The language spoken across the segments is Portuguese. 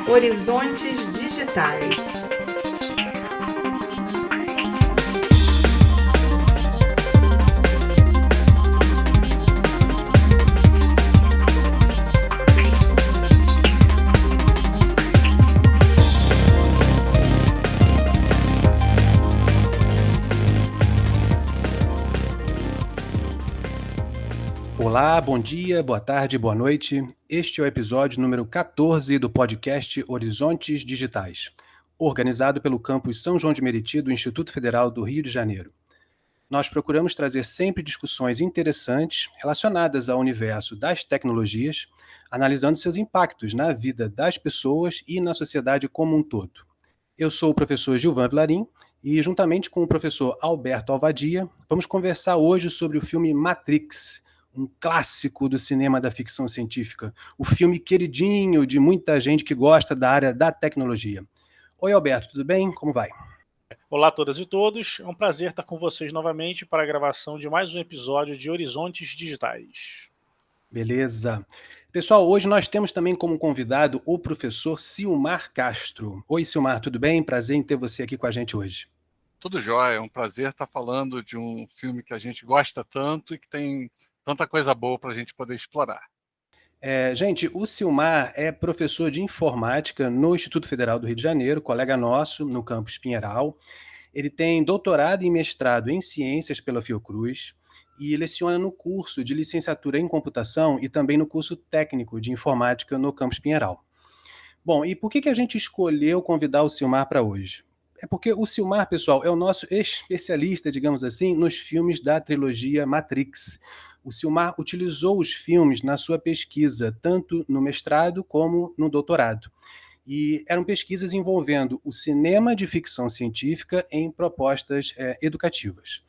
Horizontes Digitais. Olá, bom dia, boa tarde, boa noite. Este é o episódio número 14 do podcast Horizontes Digitais, organizado pelo campus São João de Meriti do Instituto Federal do Rio de Janeiro. Nós procuramos trazer sempre discussões interessantes relacionadas ao universo das tecnologias, analisando seus impactos na vida das pessoas e na sociedade como um todo. Eu sou o professor Gilvan Vilarim e, juntamente com o professor Alberto Alvadia, vamos conversar hoje sobre o filme Matrix, um clássico do cinema da ficção científica, o filme queridinho de muita gente que gosta da área da tecnologia. Oi, Alberto, tudo bem? Como vai? Olá a todas e todos, é um prazer estar com vocês novamente para a gravação de mais um episódio de Horizontes Digitais. Beleza. Pessoal, hoje nós temos também como convidado o professor Silmar Castro. Oi, Silmar, tudo bem? Prazer em ter você aqui com a gente hoje. Tudo jóia, é um prazer estar falando de um filme que a gente gosta tanto e que tem tanta coisa boa para a gente poder explorar. Gente, o Silmar é professor de informática no Instituto Federal do Rio de Janeiro, colega nosso no campus Pinheiral. Ele tem doutorado e mestrado em ciências pela Fiocruz e leciona no curso de licenciatura em computação e também no curso técnico de informática no campus Pinheiral. Bom, e por que a gente escolheu convidar o Silmar para hoje? É porque o Silmar, pessoal, é o nosso especialista, digamos assim, nos filmes da trilogia Matrix. O Silmar utilizou os filmes na sua pesquisa, tanto no mestrado como no doutorado. E eram pesquisas envolvendo o cinema de ficção científica em propostas educativas.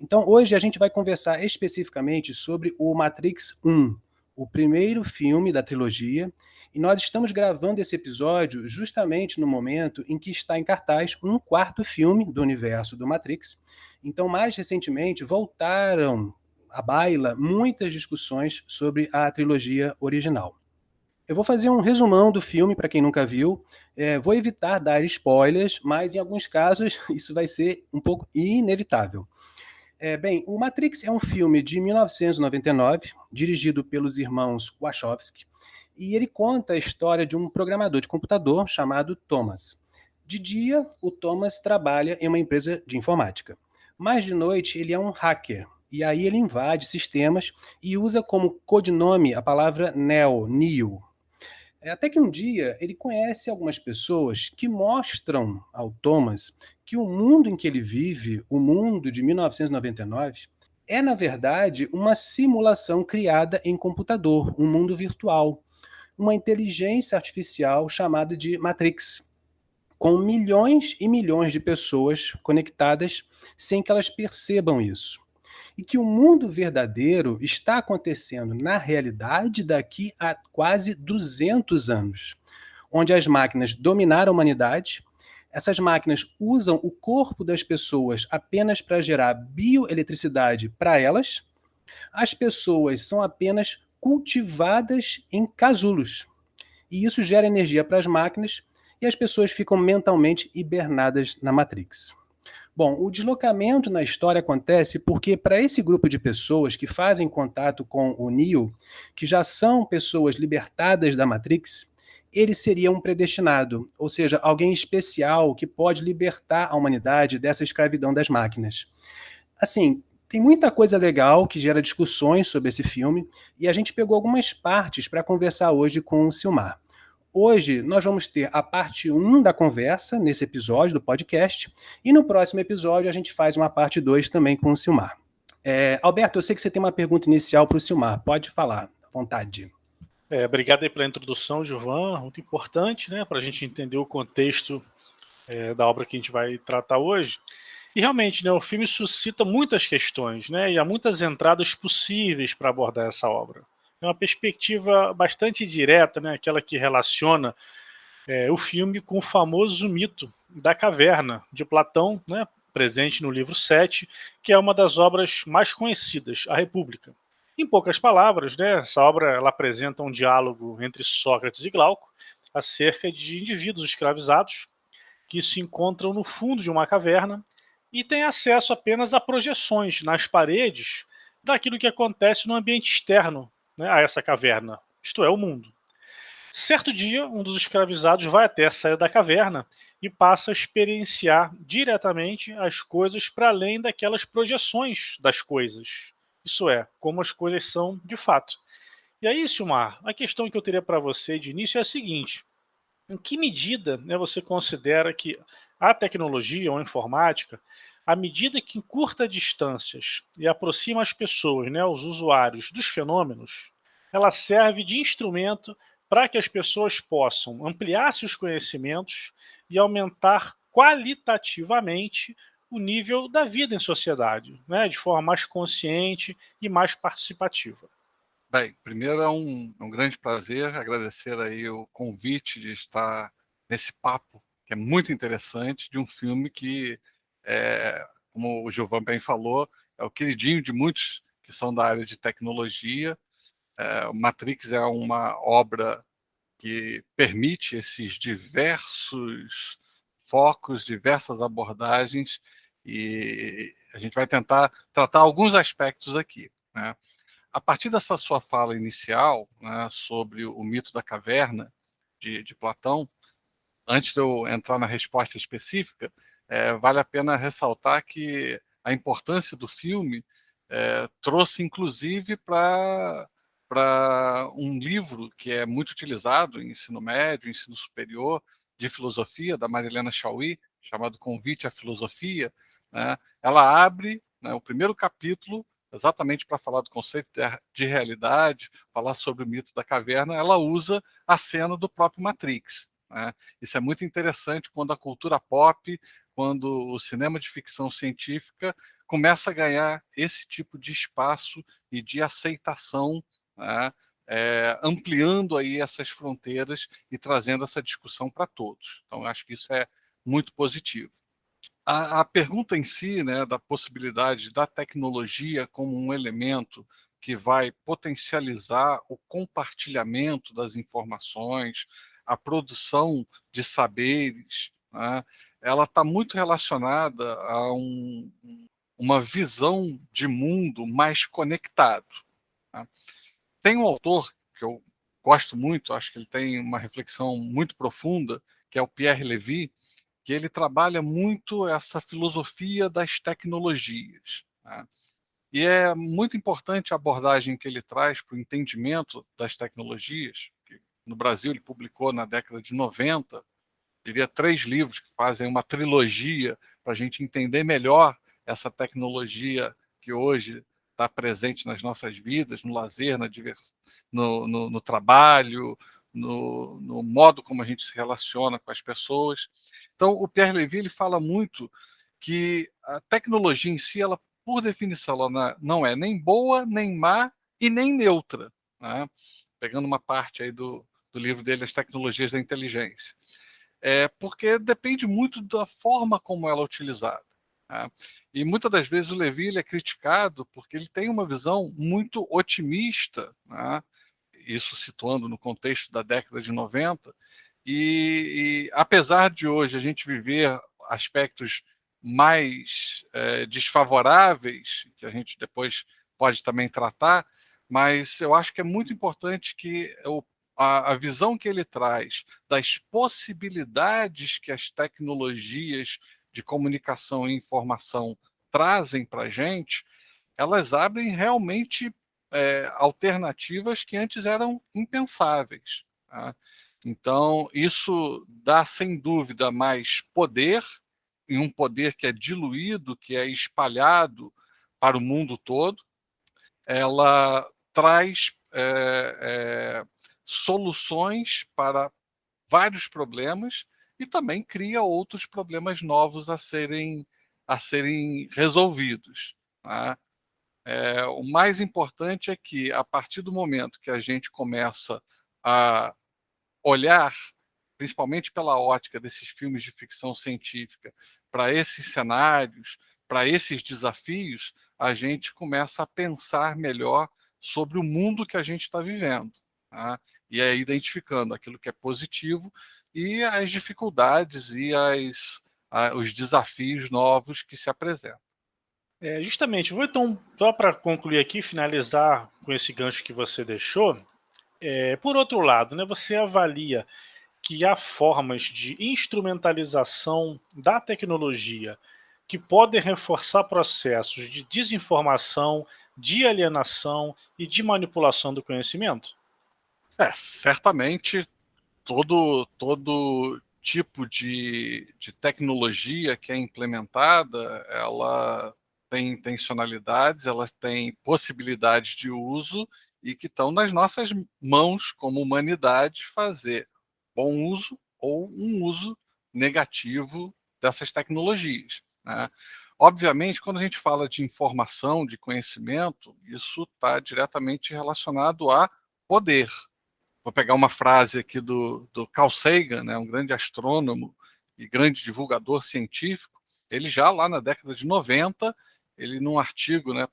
Então, hoje a gente vai conversar especificamente sobre o Matrix 1, o primeiro filme da trilogia, e nós estamos gravando esse episódio justamente no momento em que está em cartaz um quarto filme do universo do Matrix. Então, mais recentemente, voltaram à baila muitas discussões sobre a trilogia original. Eu vou fazer um resumão do filme para quem nunca viu. Vou evitar dar spoilers, mas em alguns casos isso vai ser um pouco inevitável. Bem, o Matrix é um filme de 1999, dirigido pelos irmãos Wachowski, e ele conta a história de um programador de computador chamado Thomas. De dia, o Thomas trabalha em uma empresa de informática, mas de noite ele é um hacker, e aí ele invade sistemas e usa como codinome a palavra Neo. Até que um dia ele conhece algumas pessoas que mostram ao Thomas que o mundo em que ele vive, o mundo de 1999, é, na verdade, uma simulação criada em computador, um mundo virtual, uma inteligência artificial chamada de Matrix, com milhões e milhões de pessoas conectadas sem que elas percebam isso. E que o mundo verdadeiro está acontecendo na realidade daqui a quase 200 anos, onde as máquinas dominaram a humanidade. Essas máquinas usam o corpo das pessoas apenas para gerar bioeletricidade para elas. As pessoas são apenas cultivadas em casulos. E isso gera energia para as máquinas e as pessoas ficam mentalmente hibernadas na Matrix. Bom, o deslocamento na história acontece porque, para esse grupo de pessoas que fazem contato com o Neo, que já são pessoas libertadas da Matrix, ele seria um predestinado, ou seja, alguém especial que pode libertar a humanidade dessa escravidão das máquinas. Assim, tem muita coisa legal que gera discussões sobre esse filme, e a gente pegou algumas partes para conversar hoje com o Silmar. Hoje nós vamos ter a parte 1 da conversa, nesse episódio do podcast, e no próximo episódio a gente faz uma parte 2 também com o Silmar. Alberto, eu sei que você tem uma pergunta inicial para o Silmar, pode falar, à vontade. Obrigado aí pela introdução, Gilvan, muito importante, né, para a gente entender o contexto da obra que a gente vai tratar hoje. E realmente, né, o filme suscita muitas questões, né, e há muitas entradas possíveis para abordar essa obra. É uma perspectiva bastante direta, né, aquela que relaciona o filme com o famoso mito da caverna de Platão, né, presente no livro 7, que é uma das obras mais conhecidas, A República. Em poucas palavras, né, essa obra ela apresenta um diálogo entre Sócrates e Glauco, acerca de indivíduos escravizados que se encontram no fundo de uma caverna e têm acesso apenas a projeções nas paredes daquilo que acontece no ambiente externo, né, a essa caverna, isto é, o mundo. Certo dia, um dos escravizados vai até a saída da caverna e passa a experienciar diretamente as coisas para além daquelas projeções das coisas. Isso é, como as coisas são de fato. E aí, Silmar, a questão que eu teria para você de início é a seguinte: em que medida, né, você considera que a tecnologia ou a informática, à medida que encurta distâncias e aproxima as pessoas, né, os usuários dos fenômenos, ela serve de instrumento para que as pessoas possam ampliar seus conhecimentos e aumentar qualitativamente o nível da vida em sociedade, né, de forma mais consciente e mais participativa? Bem, primeiro é um grande prazer agradecer aí o convite de estar nesse papo, que é muito interessante, de um filme que, como o Gilvan bem falou, é o queridinho de muitos que são da área de tecnologia. O Matrix é uma obra que permite esses diversos focos, diversas abordagens, e a gente vai tentar tratar alguns aspectos aqui, né? A partir dessa sua fala inicial, né, sobre o mito da caverna de Platão, antes de eu entrar na resposta específica, vale a pena ressaltar que a importância do filme trouxe, inclusive, para um livro que é muito utilizado em ensino médio, ensino superior, de filosofia, da Marilena Chauí, chamado Convite à Filosofia, né? Ela abre, né, o primeiro capítulo exatamente para falar do conceito de realidade, falar sobre o mito da caverna. Ela usa a cena do próprio Matrix, né? Isso é muito interessante quando a cultura pop, quando o cinema de ficção científica começa a ganhar esse tipo de espaço e de aceitação, né? Ampliando aí essas fronteiras e trazendo essa discussão para todos. Então, acho que isso é muito positivo. A pergunta em si, né, da possibilidade da tecnologia como um elemento que vai potencializar o compartilhamento das informações, a produção de saberes, né, ela está muito relacionada a uma visão de mundo mais conectado, né? Tem um autor que eu gosto muito, acho que ele tem uma reflexão muito profunda, que é o Pierre Levy, que ele trabalha muito essa filosofia das tecnologias, né? E é muito importante a abordagem que ele traz para o entendimento das tecnologias. Que no Brasil, ele publicou na década de 90, diria 3 livros que fazem uma trilogia para a gente entender melhor essa tecnologia que hoje está presente nas nossas vidas, no lazer, no trabalho, no modo como a gente se relaciona com as pessoas. Então, o Pierre Levy ele fala muito que a tecnologia em si, ela, por definição, ela não é nem boa, nem má e nem neutra, né? Pegando uma parte aí do livro dele, As Tecnologias da Inteligência. Porque depende muito da forma como ela é utilizada, né? E muitas das vezes o Levy ele é criticado porque ele tem uma visão muito otimista, né? Isso situando no contexto da década de 90, e apesar de hoje a gente viver aspectos mais desfavoráveis, que a gente depois pode também tratar, mas eu acho que é muito importante que a visão que ele traz das possibilidades que as tecnologias de comunicação e informação trazem para a gente, elas abrem realmente alternativas que antes eram impensáveis, tá? Então, isso dá, sem dúvida, mais poder, e um poder que é diluído, que é espalhado para o mundo todo. Ela traz soluções para vários problemas e também cria outros problemas novos a serem resolvidos, tá? O mais importante é que, a partir do momento que a gente começa a olhar, principalmente pela ótica desses filmes de ficção científica, para esses cenários, para esses desafios, a gente começa a pensar melhor sobre o mundo que a gente está vivendo, tá? E é identificando aquilo que é positivo e as dificuldades e os desafios novos que se apresentam. Justamente, vou então, só para concluir aqui, finalizar com esse gancho que você deixou. Por outro lado, né, você avalia que há formas de instrumentalização da tecnologia que podem reforçar processos de desinformação, de alienação e de manipulação do conhecimento? Certamente todo tipo de tecnologia que é implementada, ela tem intencionalidades, ela tem possibilidades de uso e que estão nas nossas mãos como humanidade fazer bom uso ou um uso negativo dessas tecnologias, né? Obviamente, quando a gente fala de informação, de conhecimento, isso está diretamente relacionado a poder. Vou pegar uma frase aqui do Carl Sagan, né, um grande astrônomo e grande divulgador científico. Ele já lá na década de 90, ele num artigo, né,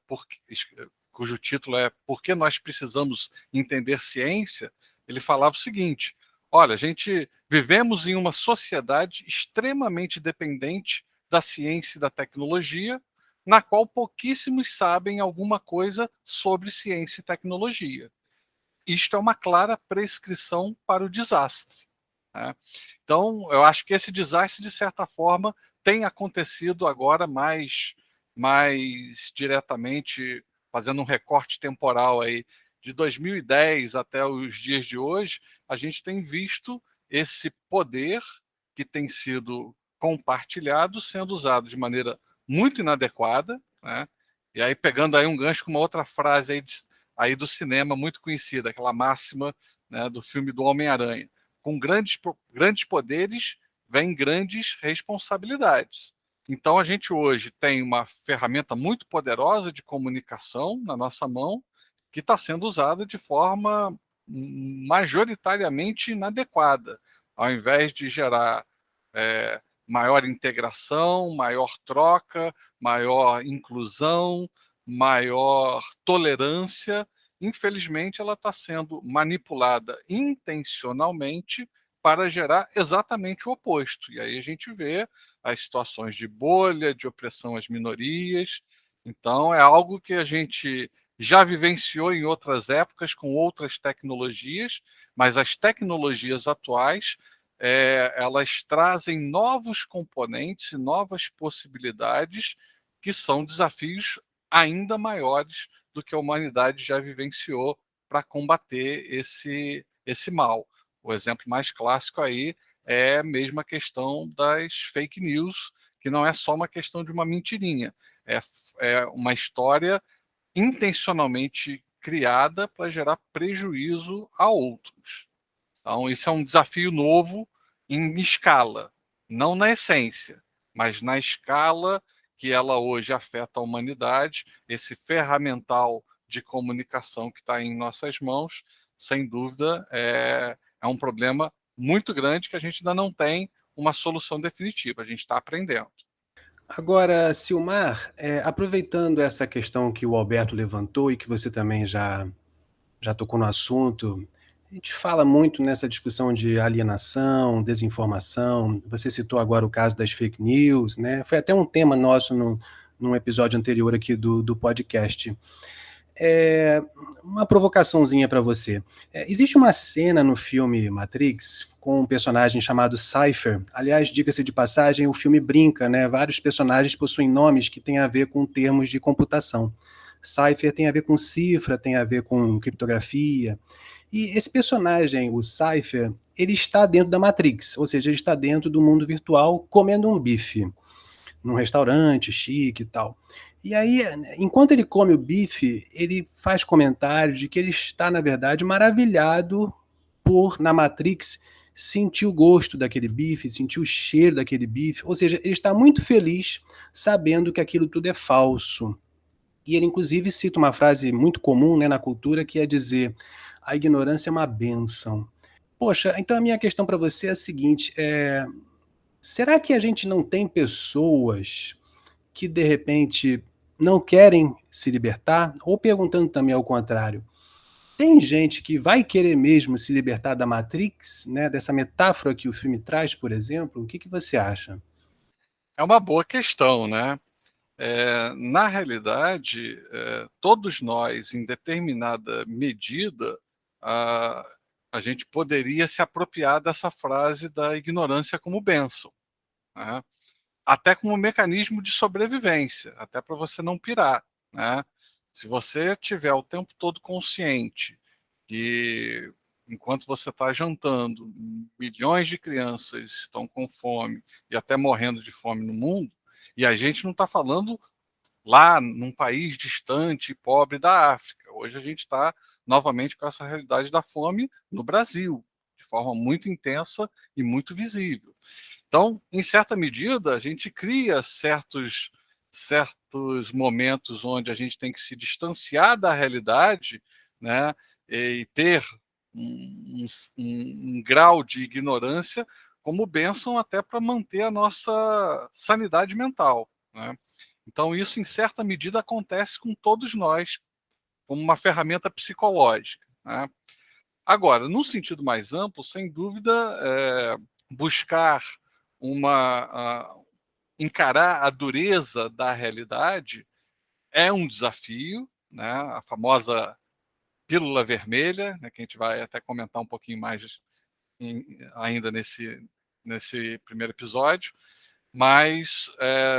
cujo título é Por que nós precisamos entender ciência, ele falava o seguinte: olha, a gente vivemos em uma sociedade extremamente dependente da ciência e da tecnologia, na qual pouquíssimos sabem alguma coisa sobre ciência e tecnologia. Isto é uma clara prescrição para o desastre, né? Então, eu acho que esse desastre, de certa forma, tem acontecido agora mais diretamente, fazendo um recorte temporal aí, de 2010 até os dias de hoje, a gente tem visto esse poder que tem sido compartilhado sendo usado de maneira muito inadequada, né? E aí, pegando aí um gancho com uma outra frase aí do cinema muito conhecida, aquela máxima, né, do filme do Homem-Aranha. Com grandes poderes vem grandes responsabilidades. Então a gente hoje tem uma ferramenta muito poderosa de comunicação na nossa mão que está sendo usada de forma majoritariamente inadequada, ao invés de gerar maior integração, maior troca, maior inclusão, maior tolerância. Infelizmente, ela está sendo manipulada intencionalmente para gerar exatamente o oposto. E aí a gente vê as situações de bolha, de opressão às minorias. Então, é algo que a gente já vivenciou em outras épocas com outras tecnologias, mas as tecnologias atuais, elas trazem novos componentes e novas possibilidades que são desafios ainda maiores do que a humanidade já vivenciou para combater esse mal. O exemplo mais clássico aí é mesmo a questão das fake news, que não é só uma questão de uma mentirinha, é uma história intencionalmente criada para gerar prejuízo a outros. Então, isso é um desafio novo em escala, não na essência, mas na escala que ela hoje afeta a humanidade, esse ferramental de comunicação que está em nossas mãos, sem dúvida, é um problema muito grande que a gente ainda não tem uma solução definitiva, a gente está aprendendo. Agora, Silmar, aproveitando essa questão que o Alberto levantou e que você também já tocou no assunto, a gente fala muito nessa discussão de alienação, desinformação. Você citou agora o caso das fake news, né? Foi até um tema nosso num episódio anterior aqui do podcast. Uma provocaçãozinha para você. Existe uma cena no filme Matrix com um personagem chamado Cypher. Aliás, diga-se de passagem, o filme brinca, né? Vários personagens possuem nomes que têm a ver com termos de computação. Cypher tem a ver com cifra, tem a ver com criptografia. E esse personagem, o Cypher, ele está dentro da Matrix, ou seja, ele está dentro do mundo virtual comendo um bife num restaurante chique e tal. E aí, enquanto ele come o bife, ele faz comentários de que ele está, na verdade, maravilhado por, na Matrix, sentir o gosto daquele bife, sentir o cheiro daquele bife. Ou seja, ele está muito feliz sabendo que aquilo tudo é falso. E ele, inclusive, cita uma frase muito comum, né, na cultura, que é dizer: a ignorância é uma bênção. Poxa, então a minha questão para você é a seguinte: será que a gente não tem pessoas que, de repente, não querem se libertar? Ou perguntando também ao contrário, tem gente que vai querer mesmo se libertar da Matrix, né, dessa metáfora que o filme traz, por exemplo? O que você acha? É uma boa questão, né? Na realidade, todos nós, em determinada medida, a, a gente poderia se apropriar dessa frase da ignorância como bênção, né? Até como mecanismo de sobrevivência, até para você não pirar, né? Se você tiver o tempo todo consciente que, enquanto você está jantando, milhões de crianças estão com fome e até morrendo de fome no mundo, e a gente não está falando lá num país distante e pobre da África. Hoje a gente está novamente com essa realidade da fome no Brasil, de forma muito intensa e muito visível. Então, em certa medida, a gente cria certos momentos onde a gente tem que se distanciar da realidade, né, e ter um grau de ignorância como bênção até para manter a nossa sanidade mental, né? Então, isso, em certa medida, acontece com todos nós, como uma ferramenta psicológica, né? Agora, num sentido mais amplo, sem dúvida, buscar encarar a dureza da realidade é um desafio, né? A famosa pílula vermelha, né, que a gente vai até comentar um pouquinho mais ainda nesse primeiro episódio, mas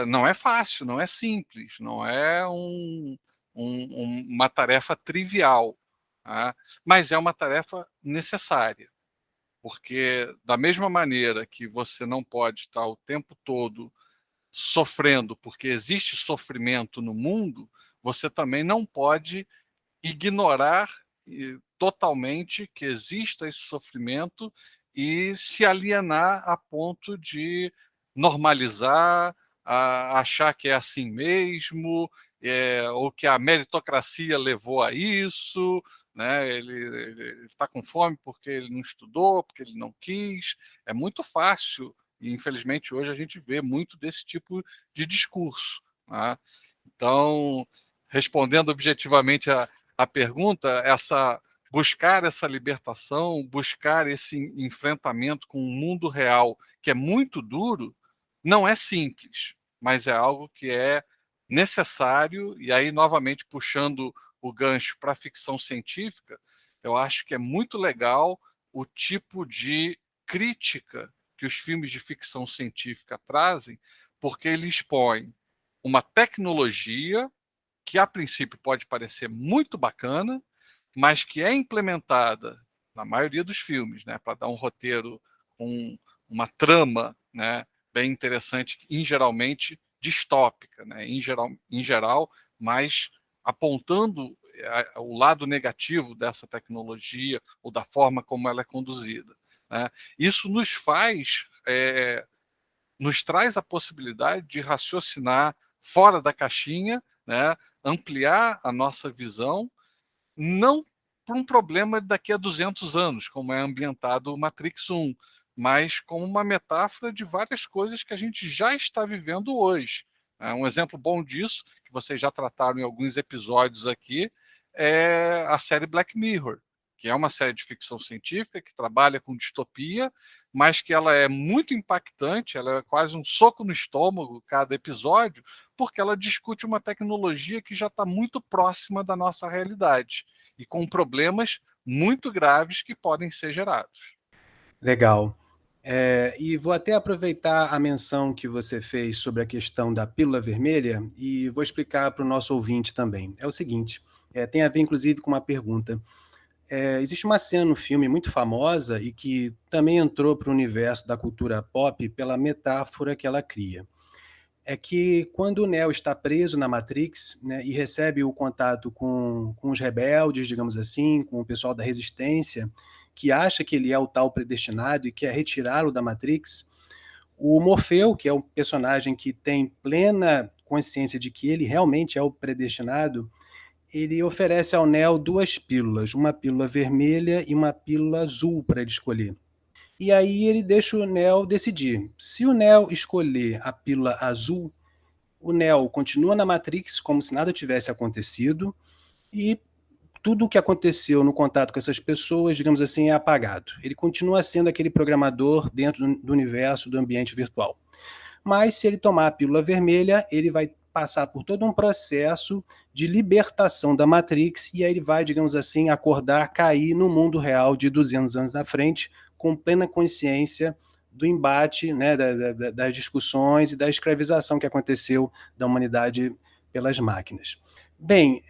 não é fácil, não é simples, não é uma tarefa trivial, tá? Mas é uma tarefa necessária, porque da mesma maneira que você não pode estar o tempo todo sofrendo, porque existe sofrimento no mundo, você também não pode ignorar totalmente que exista esse sofrimento e se alienar a ponto de normalizar, achar que é assim mesmo, ou que a meritocracia levou a isso, né? Ele está com fome porque ele não estudou, porque ele não quis. É muito fácil, e infelizmente hoje a gente vê muito desse tipo de discurso, né? Então, respondendo objetivamente a pergunta, buscar essa libertação, buscar esse enfrentamento com o mundo real, que é muito duro, não é simples, mas é algo que é necessário. E aí, novamente, puxando o gancho para a ficção científica, eu acho que é muito legal o tipo de crítica que os filmes de ficção científica trazem, porque eles expõem uma tecnologia que a princípio pode parecer muito bacana, mas que é implementada na maioria dos filmes, né, para dar um roteiro com uma trama, né, bem interessante, geralmente distópica, né, em geral, mas apontando o lado negativo dessa tecnologia ou da forma como ela é conduzida, né? Isso nos traz a possibilidade de raciocinar fora da caixinha, né? Ampliar a nossa visão, não por um problema daqui a 200 anos, como é ambientado o Matrix 1, mas como uma metáfora de várias coisas que a gente já está vivendo hoje. Um exemplo bom disso, que vocês já trataram em alguns episódios aqui, é a série Black Mirror, que é uma série de ficção científica que trabalha com distopia, mas que ela é muito impactante, ela é quase um soco no estômago cada episódio, porque ela discute uma tecnologia que já está muito próxima da nossa realidade e com problemas muito graves que podem ser gerados. Legal. E vou até aproveitar a menção que você fez sobre a questão da pílula vermelha e vou explicar para o nosso ouvinte também. É o seguinte, tem a ver inclusive com uma pergunta. Existe uma cena no filme muito famosa e que também entrou para o universo da cultura pop pela metáfora que ela cria. É que quando o Neo está preso na Matrix, né, e recebe o contato com os rebeldes, digamos assim, com o pessoal da resistência, que acha que ele é o tal predestinado e quer retirá-lo da Matrix, o Morfeu, que é um personagem que tem plena consciência de que ele realmente é o predestinado, ele oferece ao Neo duas pílulas, uma pílula vermelha e uma pílula azul para ele escolher. E aí ele deixa o Neo decidir. Se o Neo escolher a pílula azul, o Neo continua na Matrix como se nada tivesse acontecido e tudo o que aconteceu no contato com essas pessoas, digamos assim, é apagado. Ele continua sendo aquele programador dentro do universo, do ambiente virtual. Mas se ele tomar a pílula vermelha, ele vai passar por todo um processo de libertação da Matrix e aí ele vai, digamos assim, acordar, cair no mundo real de 200 anos na frente, com plena consciência do embate, né, das discussões e da escravização que aconteceu da humanidade pelas máquinas. Bem,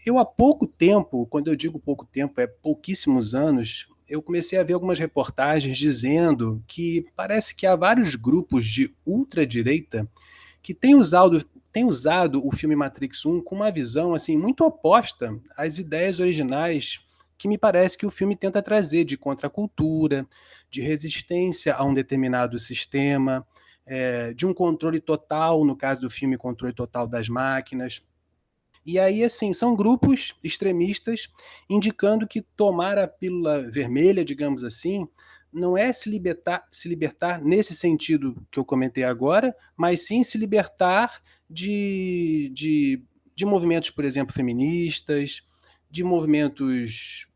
eu há pouco tempo, quando eu digo pouco tempo, é pouquíssimos anos, eu comecei a ver algumas reportagens dizendo que parece que há vários grupos de ultradireita que têm usado o filme Matrix 1 com uma visão assim muito oposta às ideias originais que me parece que o filme tenta trazer de contracultura, de resistência a um determinado sistema, de um controle total, no caso do filme, controle total das máquinas. E aí, assim, são grupos extremistas indicando que tomar a pílula vermelha, digamos assim, não é se libertar nesse sentido que eu comentei agora, mas sim se libertar de movimentos, por exemplo, feministas, de movimentos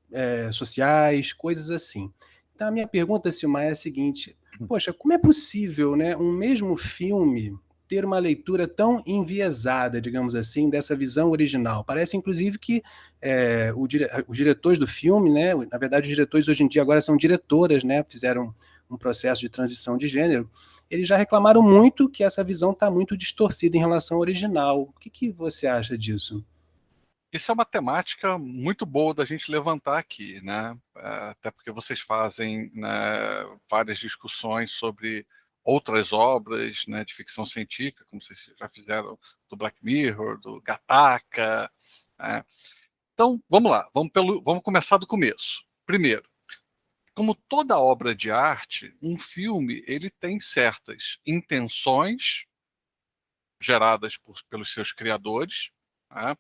sociais, coisas assim. Então, a minha pergunta, Silmar, é a seguinte: poxa, como é possível, né, um mesmo filme ter uma leitura tão enviesada, digamos assim, dessa visão original? Parece, inclusive, que os diretores do filme, né, na verdade, os diretores hoje em dia agora são diretoras, né, fizeram um processo de transição de gênero, eles já reclamaram muito que essa visão está muito distorcida em relação ao original. O que você acha disso? Isso é uma temática muito boa da gente levantar aqui, né? Até porque vocês fazem, né, várias discussões sobre outras obras, né, de ficção científica, como vocês já fizeram do Black Mirror, do Gattaca, né? Então, vamos lá, vamos começar do começo. Primeiro, como toda obra de arte, um filme ele tem certas intenções geradas pelos seus criadores, né?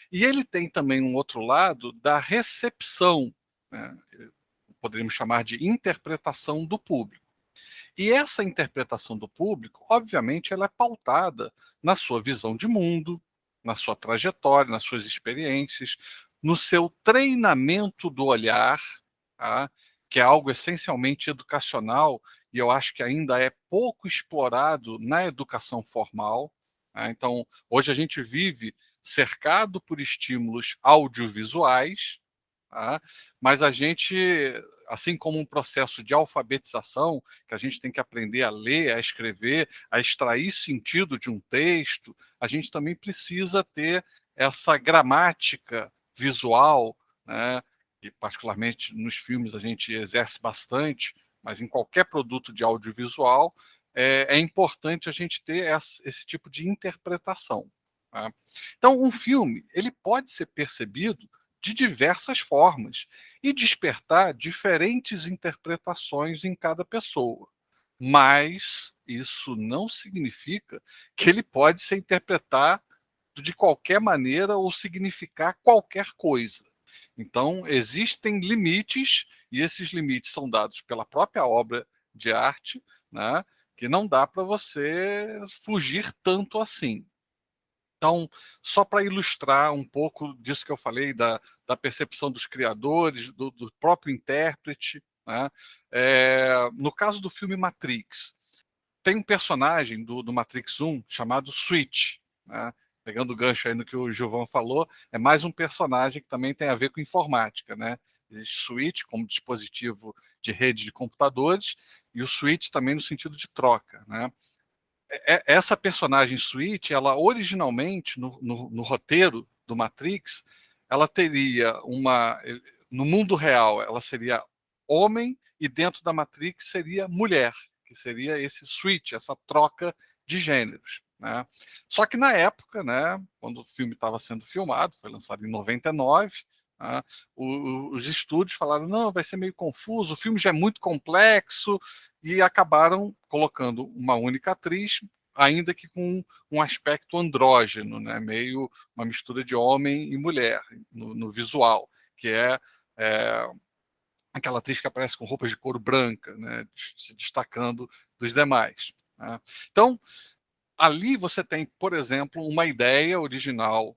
E ele tem também um outro lado da recepção, né? Poderíamos chamar de interpretação do público. E essa interpretação do público, obviamente, ela é pautada na sua visão de mundo, na sua trajetória, nas suas experiências, no seu treinamento do olhar, tá? Que é algo essencialmente educacional e eu acho que ainda é pouco explorado na educação formal, tá? Então, hoje a gente vive cercado por estímulos audiovisuais, tá? Mas a gente, assim como um processo de alfabetização, que a gente tem que aprender a ler, a escrever, a extrair sentido de um texto, a gente também precisa ter essa gramática visual, né? E particularmente nos filmes a gente exerce bastante, mas em qualquer produto de audiovisual é importante a gente ter esse tipo de interpretação, tá? Então, um filme ele pode ser percebido de diversas formas e despertar diferentes interpretações em cada pessoa. Mas isso não significa que ele pode ser interpretado de qualquer maneira ou significar qualquer coisa. Então, existem limites, e esses limites são dados pela própria obra de arte, né, que não dá para você fugir tanto assim. Então, só para ilustrar um pouco disso que eu falei, da percepção dos criadores, do próprio intérprete, né? No caso do filme Matrix, tem um personagem do Matrix 1 chamado Switch, né? Pegando o gancho aí no que o Gilvão falou, é mais um personagem que também tem a ver com informática, né? Existe Switch como dispositivo de rede de computadores e o Switch também no sentido de troca, né? Essa personagem Switch, ela originalmente, no roteiro do Matrix, ela teria uma... No mundo real, ela seria homem e dentro da Matrix seria mulher, que seria esse switch, essa troca de gêneros, né? Só que na época, né, quando o filme estava sendo filmado, foi lançado em 99, né, os estúdios falaram, não, vai ser meio confuso, o filme já é muito complexo, e acabaram colocando uma única atriz, ainda que com um aspecto andrógeno, né, meio uma mistura de homem e mulher no visual, que é aquela atriz que aparece com roupas de couro branca, né, se destacando dos demais, né? Então, ali você tem, por exemplo, uma ideia original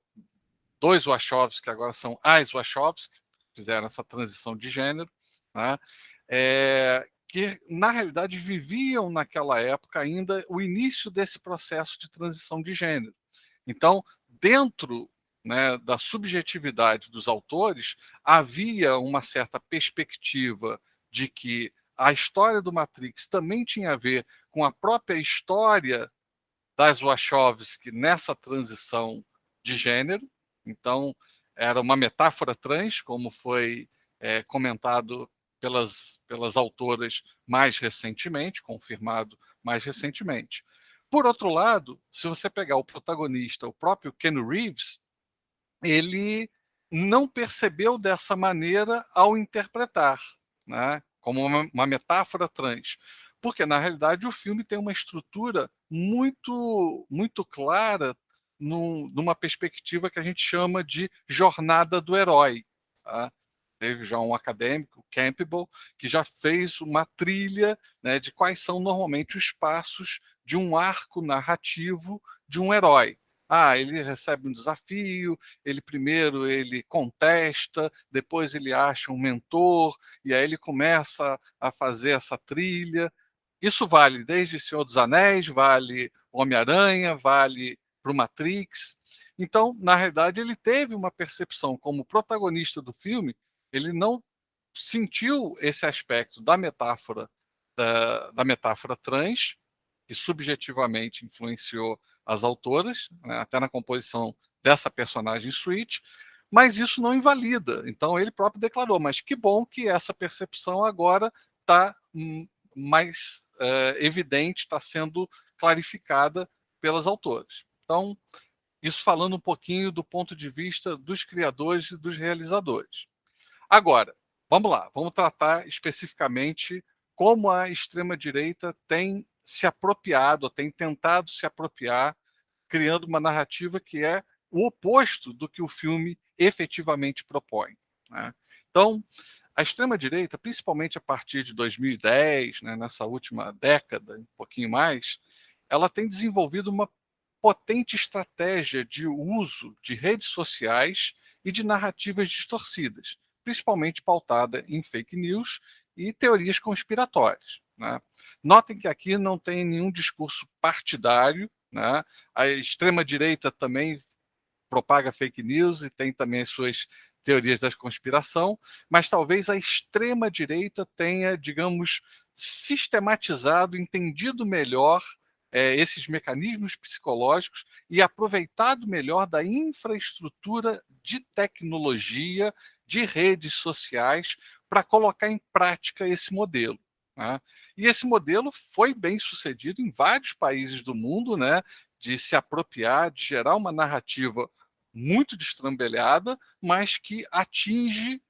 dois Wachowski, que agora são as Wachowski, fizeram essa transição de gênero, né? Que, na realidade, viviam naquela época ainda o início desse processo de transição de gênero. Então, dentro, né, da subjetividade dos autores, havia uma certa perspectiva de que a história do Matrix também tinha a ver com a própria história das Wachowski nessa transição de gênero. Então, era uma metáfora trans, como foi comentado pelas autoras mais recentemente, confirmado mais recentemente. Por outro lado, se você pegar o protagonista, o próprio Keanu Reeves, ele não percebeu dessa maneira ao interpretar, né, como uma metáfora trans. Porque, na realidade, o filme tem uma estrutura muito clara numa perspectiva que a gente chama de jornada do herói. Tá? Teve já um acadêmico, Campbell, que já fez uma trilha, né, de quais são normalmente os passos de um arco narrativo de um herói. Ele recebe um desafio, ele contesta, depois ele acha um mentor, e aí ele começa a fazer essa trilha. Isso vale desde Senhor dos Anéis, vale Homem-Aranha, vale para o Matrix. Então, na realidade, ele teve uma percepção como protagonista do filme, ele não sentiu esse aspecto da metáfora da metáfora trans, que subjetivamente influenciou as autoras, né, até na composição dessa personagem Switch, mas isso não invalida. Então ele próprio declarou, mas que bom que essa percepção agora está mais evidente, está sendo clarificada pelas autoras. Então, isso falando um pouquinho do ponto de vista dos criadores e dos realizadores. Agora, vamos lá, vamos tratar especificamente como a extrema-direita tem se apropriado, tem tentado se apropriar, criando uma narrativa que é o oposto do que o filme efetivamente propõe. Né? Então, a extrema-direita, principalmente a partir de 2010, né, nessa última década, um pouquinho mais, ela tem desenvolvido uma potente estratégia de uso de redes sociais e de narrativas distorcidas, principalmente pautada em fake news e teorias conspiratórias. Né? Notem que aqui não tem nenhum discurso partidário, né? A extrema-direita também propaga fake news e tem também as suas teorias da conspiração, mas talvez a extrema-direita tenha, digamos, sistematizado, entendido melhor esses mecanismos psicológicos e aproveitado melhor da infraestrutura de tecnologia, de redes sociais, para colocar em prática esse modelo. Né? E esse modelo foi bem sucedido em vários países do mundo, né, de se apropriar, de gerar uma narrativa muito destrambelhada, mas que atinge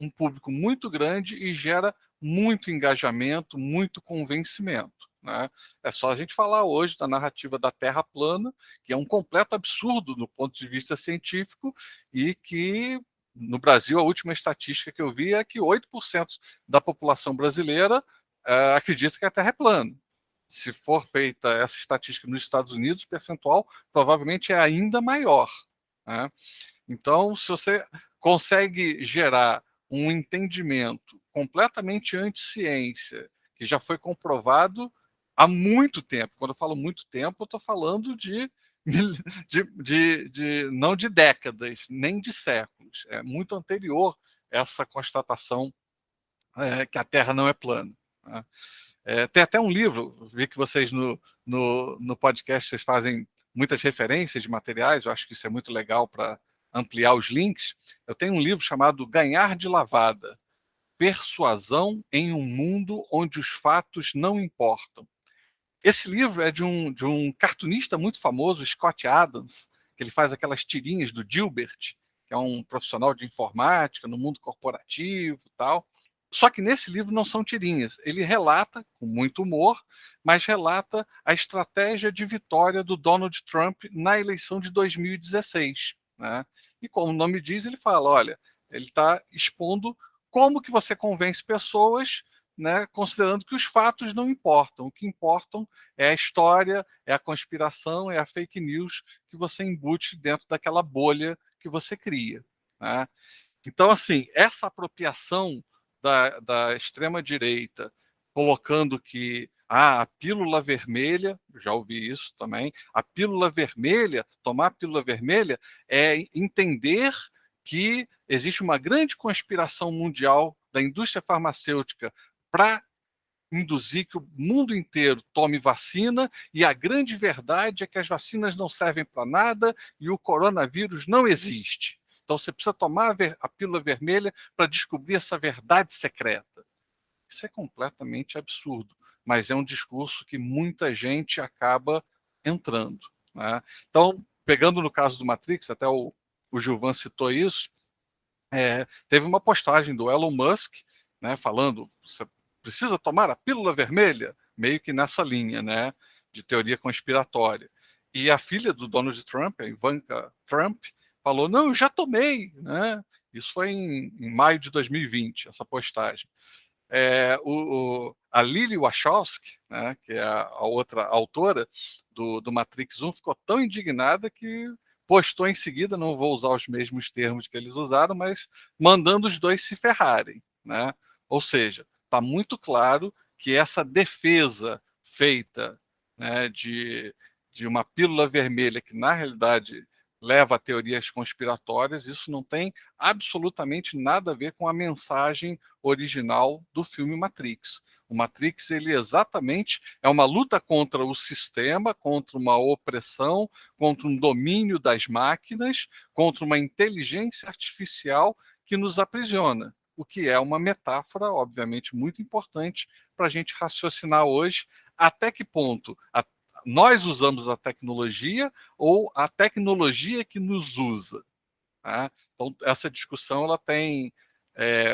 um público muito grande e gera muito engajamento, muito convencimento. Né? É só a gente falar hoje da narrativa da Terra plana, que é um completo absurdo do ponto de vista científico e que, no Brasil, a última estatística que eu vi é que 8% da população brasileira acredita que a Terra é plana. Se for feita essa estatística nos Estados Unidos, o percentual provavelmente é ainda maior. Né? Então, se você consegue gerar um entendimento completamente anti-ciência, que já foi comprovado há muito tempo. Quando eu falo muito tempo, eu estou falando não de décadas, nem de séculos. É muito anterior essa constatação que a Terra não é plana. Né? Tem até um livro, vi que vocês no podcast vocês fazem muitas referências de materiais, eu acho que isso é muito legal para ampliar os links. Eu tenho um livro chamado Ganhar de Lavada, Persuasão em um Mundo onde os Fatos não Importam. Esse livro é de um cartunista muito famoso, Scott Adams, que ele faz aquelas tirinhas do Dilbert, que é um profissional de informática no mundo corporativo e tal. Só que nesse livro não são tirinhas. Ele relata, com muito humor, mas relata a estratégia de vitória do Donald Trump na eleição de 2016. Né? E como o nome diz, ele fala, olha, ele está expondo como que você convence pessoas, né, considerando que os fatos não importam. O que importam é a história, é a conspiração, é a fake news que você embute dentro daquela bolha que você cria, né? Então, assim, essa apropriação da extrema-direita, colocando que a pílula vermelha, já ouvi isso também, a pílula vermelha, tomar a pílula vermelha é entender que existe uma grande conspiração mundial da indústria farmacêutica para induzir que o mundo inteiro tome vacina, e a grande verdade é que as vacinas não servem para nada e o coronavírus não existe. Então você precisa tomar a pílula vermelha para descobrir essa verdade secreta. Isso é completamente absurdo, mas é um discurso que muita gente acaba entrando, né? Então, pegando no caso do Matrix, até o Gilvan citou isso, teve uma postagem do Elon Musk, né, falando: você precisa tomar a pílula vermelha, meio que nessa linha, né, de teoria conspiratória. E a filha do Donald Trump, a Ivanka Trump, falou: não, eu já tomei, né? Isso foi em maio de 2020, essa postagem. A Lily Wachowski, né, que é a outra autora do Matrix 1, ficou tão indignada que postou em seguida, não vou usar os mesmos termos que eles usaram, mas mandando os dois se ferrarem, né? Ou seja, está muito claro que essa defesa feita, né, de uma pílula vermelha que, na realidade, leva a teorias conspiratórias, isso não tem absolutamente nada a ver com a mensagem original do filme Matrix. O Matrix, ele exatamente é uma luta contra o sistema, contra uma opressão, contra um domínio das máquinas, contra uma inteligência artificial que nos aprisiona, o que é uma metáfora, obviamente, muito importante para a gente raciocinar hoje até que ponto nós usamos a tecnologia ou a tecnologia que nos usa, né? Então, essa discussão ela tem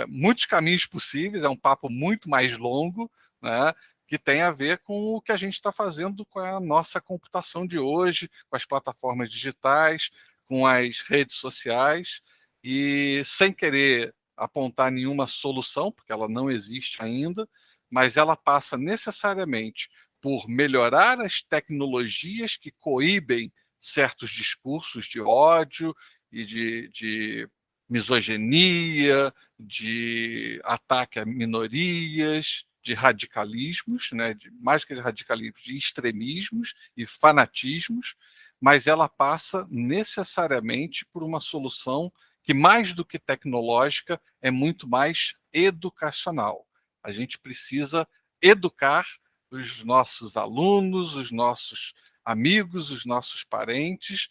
muitos caminhos possíveis, é um papo muito mais longo, né, que tem a ver com o que a gente está fazendo com a nossa computação de hoje, com as plataformas digitais, com as redes sociais, e sem querer apontar nenhuma solução, porque ela não existe ainda, mas ela passa necessariamente por melhorar as tecnologias que coíbem certos discursos de ódio e de misoginia, de ataque a minorias, de radicalismos, né, mais que de radicalismos, de extremismos e fanatismos, mas ela passa necessariamente por uma solução que, mais do que tecnológica, é muito mais educacional. A gente precisa educar os nossos alunos, os nossos amigos, os nossos parentes,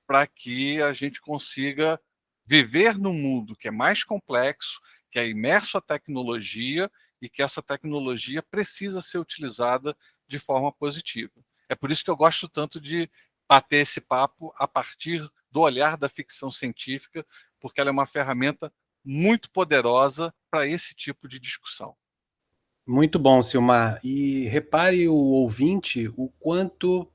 para que a gente consiga viver num mundo que é mais complexo, que é imerso à tecnologia e que essa tecnologia precisa ser utilizada de forma positiva. É por isso que eu gosto tanto de bater esse papo a partir do olhar da ficção científica, porque ela é uma ferramenta muito poderosa para esse tipo de discussão. Muito bom, Silmar. E repare o ouvinte o quanto,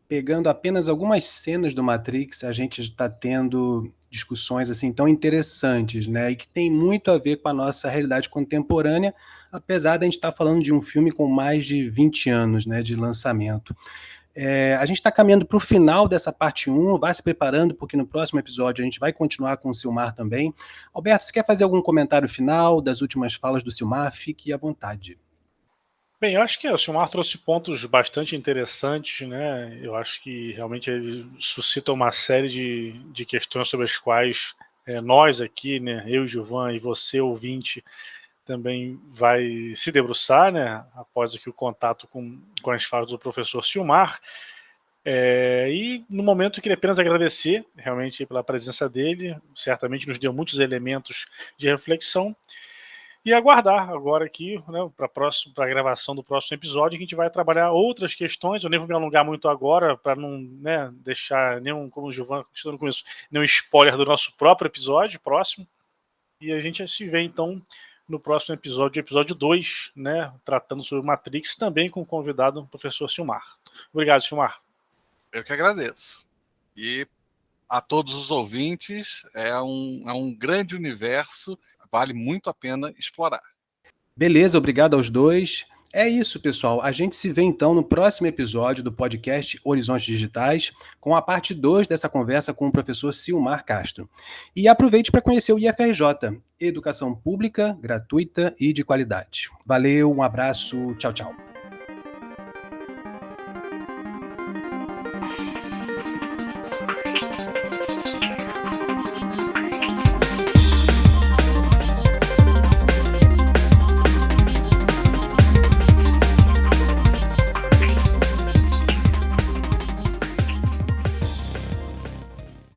pegando apenas algumas cenas do Matrix, a gente está tendo discussões assim tão interessantes, né? E que tem muito a ver com a nossa realidade contemporânea, apesar de a gente estar falando de um filme com mais de 20 anos, né, de lançamento. A gente está caminhando para o final dessa parte 1, vai se preparando, porque no próximo episódio a gente vai continuar com o Silmar também. Alberto, você quer fazer algum comentário final das últimas falas do Silmar? Fique à vontade. Bem, eu acho que o Silmar trouxe pontos bastante interessantes, né? Eu acho que realmente ele suscita uma série de questões sobre as quais nós aqui, né, eu, Gilvan, e você, ouvinte, também vai se debruçar, né, após aqui o contato com as falas do professor Silmar. E no momento eu queria apenas agradecer realmente pela presença dele, certamente nos deu muitos elementos de reflexão, e aguardar agora aqui, né, para a gravação do próximo episódio, que a gente vai trabalhar outras questões. Eu nem vou me alongar muito agora, para não, né, deixar nenhum, como o Gilvan estou no começo, nenhum spoiler do nosso próprio episódio próximo. E a gente se vê então no próximo episódio, episódio 2, né, tratando sobre Matrix, também com o convidado, o professor Silmar. Obrigado, Silmar. Eu que agradeço. E a todos os ouvintes, é um grande universo, vale muito a pena explorar. Beleza, obrigado aos dois. É isso, pessoal. A gente se vê então no próximo episódio do podcast Horizontes Digitais, com a parte 2 dessa conversa com o professor Silmar Castro. E aproveite para conhecer o IFRJ, Educação Pública, Gratuita e de Qualidade. Valeu, um abraço, tchau, tchau.